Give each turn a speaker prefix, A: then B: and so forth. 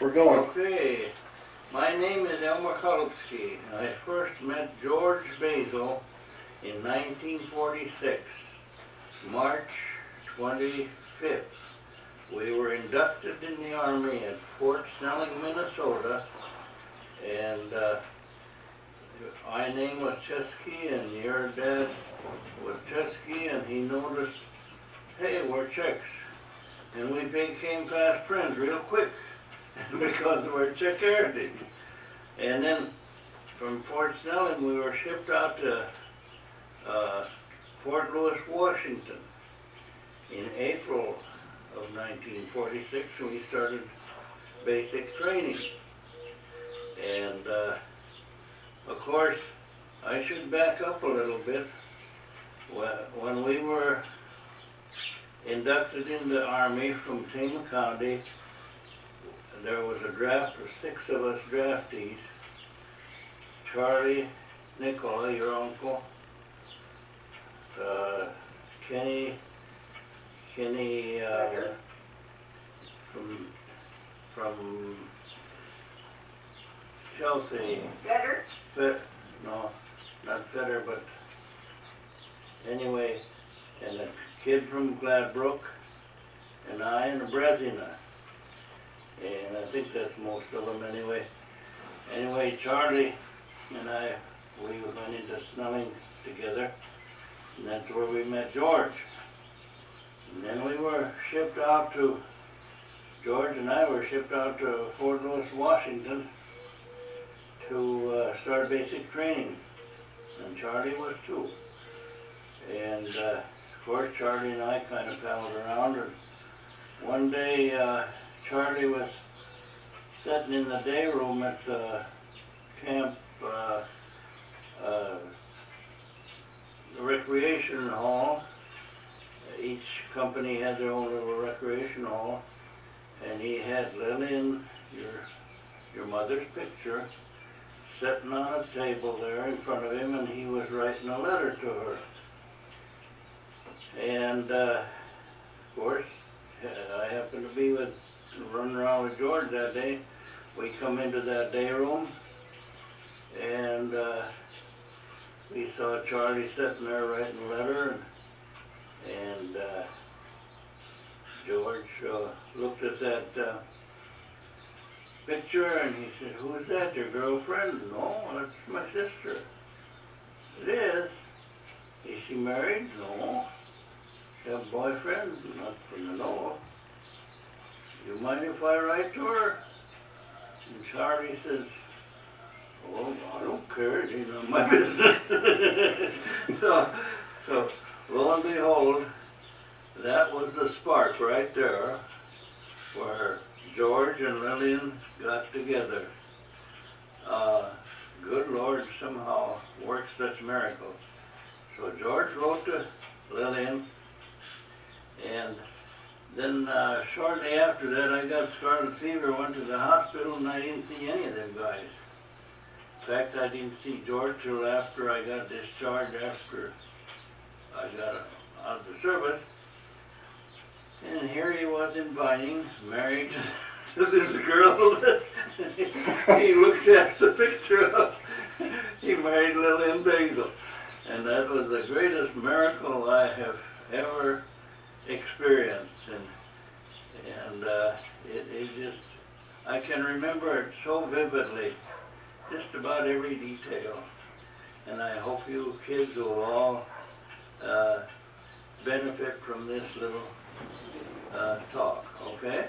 A: We're going.
B: Okay, my name is Elmer Chalupsky. I first met George Basil in 1946, March 25th. We were inducted in the Army at Fort Snelling, Minnesota, and my name was Chesky, and your dad was Chesky, and he noticed, hey, we're Czechs. And we became fast friends real quick because of our Czech heritage. And then from Fort Snelling, we were shipped out to Fort Lewis, Washington in April of 1946, and we started basic training. And of course, I should back up a little bit. When we were inducted in the Army from Tama County, there was a draft of 6 of us draftees. Charlie, Nicola, your uncle, Kenny from Chelsea.
C: Better?
B: No, not Fetter, but anyway, and a kid from Gladbrook, and I, and a Brezina. And I think that's most of them anyway. Anyway, Charlie and I, we went into Snelling together, and that's where we met George. And then we were shipped out to, George and I were shipped out to Fort Lewis, Washington to start basic training. And Charlie was too. And of course, Charlie and I kind of palled around, and one day Charlie was sitting in the day room at the camp, the recreation hall. Each company had their own little recreation hall, and he had Lillian, your mother's picture, sitting on a table there in front of him, and he was writing a letter to her. And of course, I happened to be running around with George that day. We come into that day room, and we saw Charlie sitting there writing a letter, and George looked at that picture, and he said, "Who is that, your girlfriend?" "No, that's my sister." "It is? Is she married?" "No." "She have a boyfriend?" "Not from the know of." "You mind if I write to her?" And Charlie says, "Oh, I don't care, it ain't none of my business." so lo and behold, that was the spark right there where George and Lillian got together. Good Lord somehow works such miracles. So George wrote to Lillian, and then shortly after that, I got scarlet fever, went to the hospital, and I didn't see any of them guys. In fact, I didn't see George till after I got discharged, after I got out of the service. And here he was in Vining, married to this girl that he looked at the picture of. He married Lillian Basil. And that was the greatest miracle I have ever experienced, and it just, I can remember it so vividly, just about every detail, and I hope you kids will all benefit from this little talk, okay?